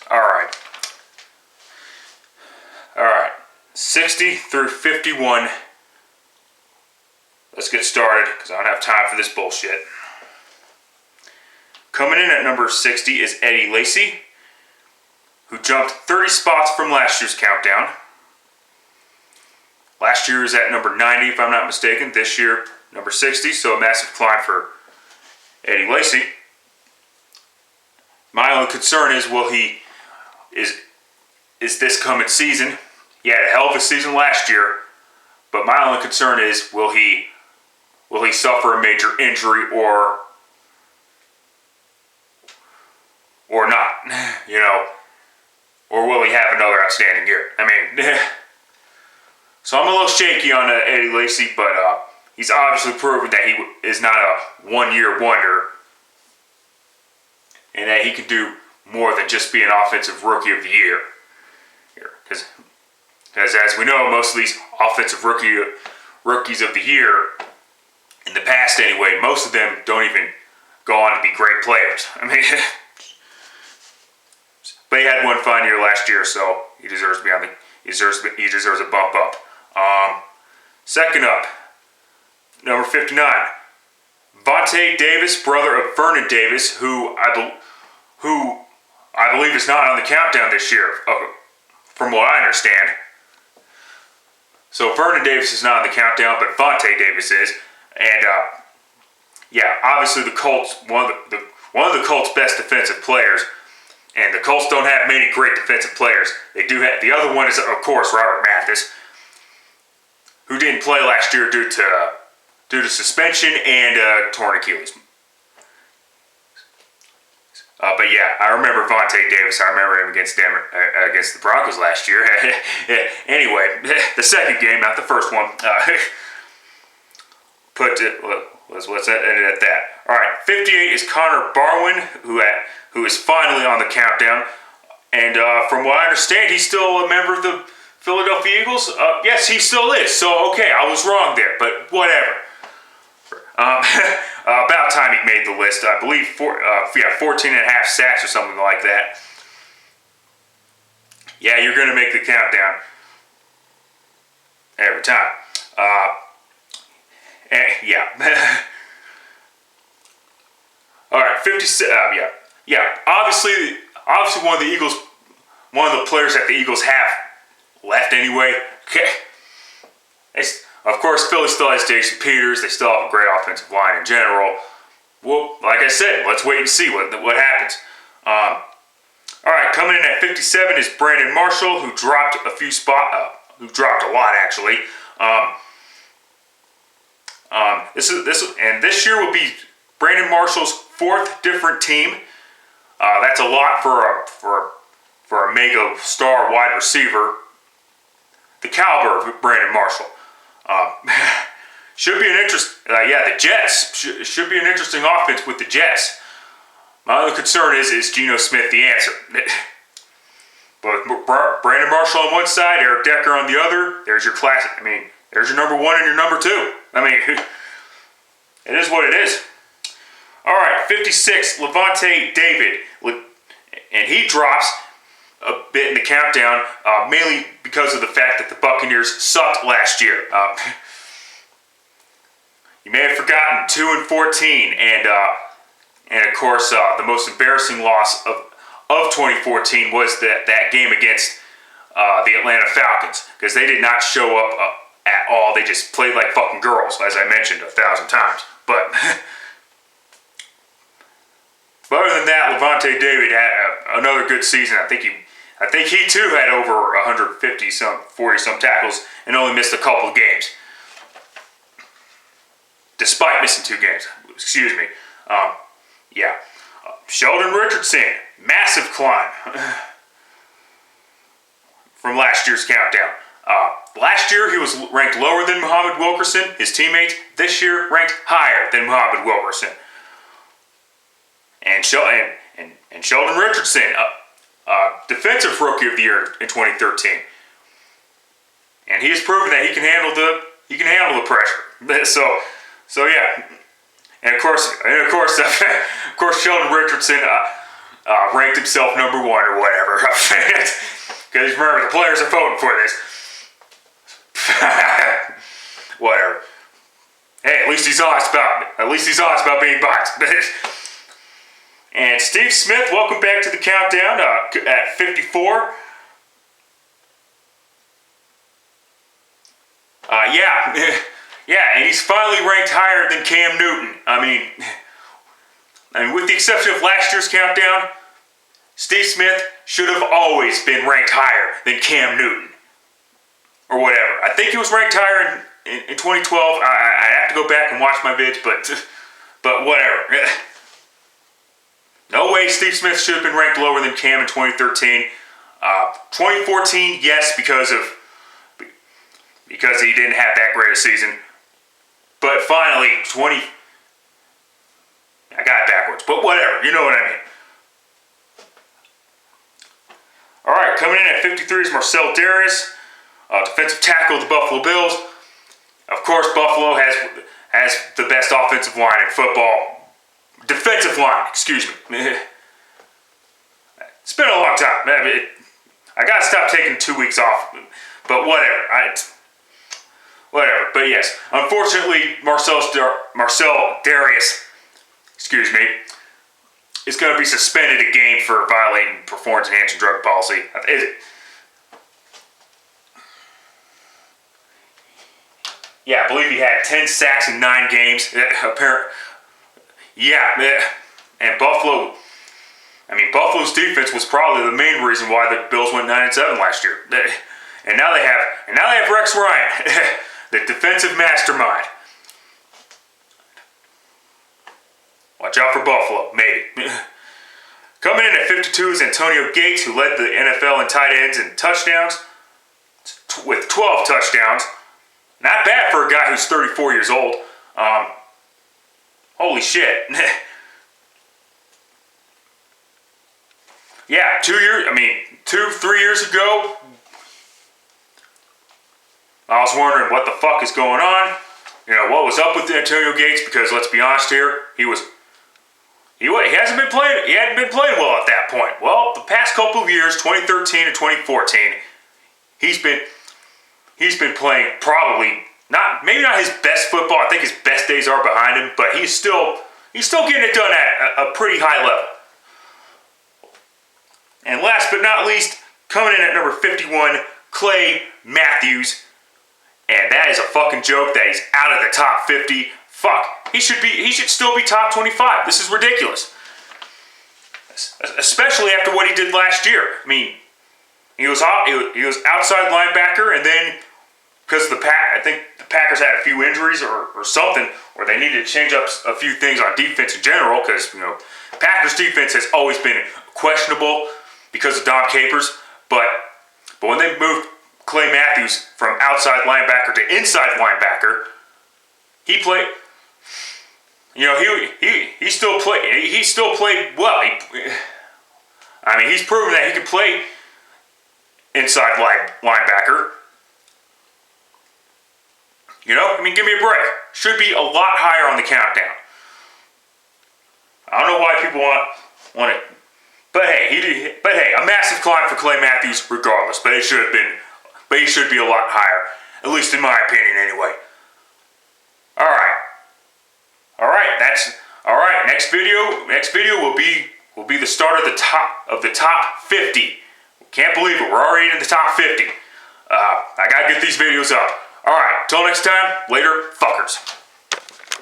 Alright. Alright. 60 through 51. Let's get started, because I don't have time for this bullshit. Coming in at number 60 is Eddie Lacy, who jumped 30 spots from last year's countdown. Last year was at number 90, if I'm not mistaken. This year, number 60, so a massive climb for Eddie Lacy. My only concern is, is this coming season? He had a hell of a season last year, but my only concern is, will he suffer a major injury or not? You know, or will he have another outstanding year? I mean, so I'm a little shaky on Eddie Lacy, but he's obviously proven that he is not a one-year wonder, and that he can do more than just be an offensive rookie of the year. Because as we know, most of these offensive rookies of the year, in the past anyway, most of them don't even go on to be great players. I mean, but he had one fine year last year, so he deserves to be on the. He deserves a bump up. Second up, number 59, Vontae Davis, brother of Vernon Davis, who I believe is not on the countdown this year, from what I understand. So Vernon Davis is not on the countdown, but Vontae Davis is, and yeah, obviously the Colts, one of the Colts' best defensive players. And the Colts don't have many great defensive players. They do have, the other one is, of course, Robert Mathis, who didn't play last year due to suspension and torn Achilles. But yeah, I remember Vontae Davis. I remember him against the Broncos last year. Anyway, the second game, not the first one. Let's end it at that. All right, 58 is Connor Barwin, who is finally on the countdown. And from what I understand, he's still a member of the Philadelphia Eagles. Yes, he still is. So, okay, I was wrong there, but whatever. About time he made the list. I believe 14 and a half sacks or something like that. Yeah, you're going to make the countdown every time. Yeah. All right, 56. Yeah. Obviously, one of the players that the Eagles have left anyway. Okay. Of course, Philly still has Jason Peters. They still have a great offensive line in general. Well, like I said, let's wait and see what happens. All right, coming in at 57 is Brandon Marshall, who dropped a few who dropped a lot actually. This year will be Brandon Marshall's fourth different team. That's a lot for a mega star wide receiver. The caliber of Brandon Marshall. Should be an the Jets should be an interesting offense with the Jets. My other concern is Geno Smith the answer. But Brandon Marshall on one side, Eric Decker on the other. There's your classic. I mean, there's your number one and your number two. I mean, it is what it is. All right, 56, Lavonte David, and he drops a bit in the countdown, mainly because of the fact that the Buccaneers sucked last year. You may have forgotten 2-14, and of course the most embarrassing loss of 2014 was that game against the Atlanta Falcons, because they did not show up at all. They just played like fucking girls, as I mentioned 1,000 times. But other than that, Lavonte David had another good season. I think he too had over 40 some tackles and only missed a couple of games, despite missing 2 games. Excuse me. Yeah. Sheldon Richardson, massive climb from last year's countdown. Last year he was ranked lower than Muhammad Wilkerson, his teammates. This year ranked higher than Muhammad Wilkerson. And Sheldon Richardson, defensive rookie of the year in 2013. And he has proven that he can handle the pressure. So yeah. And of course, Sheldon Richardson ranked himself number 1 or whatever. Because remember, the players are voting for this. Whatever. Hey, at least he's honest about being biased. And Steve Smith, welcome back to the countdown at 54. Yeah, and he's finally ranked higher than Cam Newton. I mean, with the exception of last year's countdown, Steve Smith should have always been ranked higher than Cam Newton. Or whatever. I think he was ranked higher in 2012. I have to go back and watch my vids, but whatever. No way Steve Smith should have been ranked lower than Cam in 2013. 2014, yes, because he didn't have that great a season. But finally, I got it backwards, but whatever, you know what I mean. Alright, coming in at 53 is Marcel Dareus, defensive tackle of the Buffalo Bills. Of course, Buffalo has the best offensive line in football. Defensive line, excuse me. It's been a long time. I gotta stop taking 2 weeks off, but whatever. Whatever, but yes, unfortunately, Marcel Dareus, excuse me, is going to be suspended a game for violating performance-enhancing drug policy. Yeah, I believe he had 10 sacks in 9 games. And Buffalo's defense was probably the main reason why the Bills went 9-7 last year. And now they have Rex Ryan. The defensive mastermind. Watch out for Buffalo, maybe. Coming in at 52 is Antonio Gates, who led the NFL in tight ends and touchdowns with 12 touchdowns. Not bad for a guy who's 34 years old. Holy shit. Yeah, 3 years ago, I was wondering what the fuck is going on. You know, what was up with Antonio Gates, because let's be honest here, he hadn't been playing well at that point. Well, the past couple of years, 2013 and 2014, he's been playing probably maybe not his best football. I think his best days are behind him, but he's still getting it done at a pretty high level. And last but not least, coming in at number 51, Clay Matthews. And that is a fucking joke that he's out of the top 50. Fuck. He should still be top 25. This is ridiculous. Especially after what he did last year. I mean, he was outside linebacker, and then because I think the Packers had a few injuries or something, or they needed to change up a few things on defense in general, because, you know, Packers defense has always been questionable because of Dom Capers, but when they moved Clay Matthews from outside linebacker to inside linebacker, he played. You know, he still played well. He's proven that he can play inside linebacker. You know, give me a break. Should be a lot higher on the countdown. I don't know why people want it, but hey, a massive climb for Clay Matthews, regardless. But he should be a lot higher, at least in my opinion, anyway. All right. Next video will be the start of the top 50. Can't believe it. We're already in the top 50. I gotta get these videos up. All right. Till next time. Later, fuckers.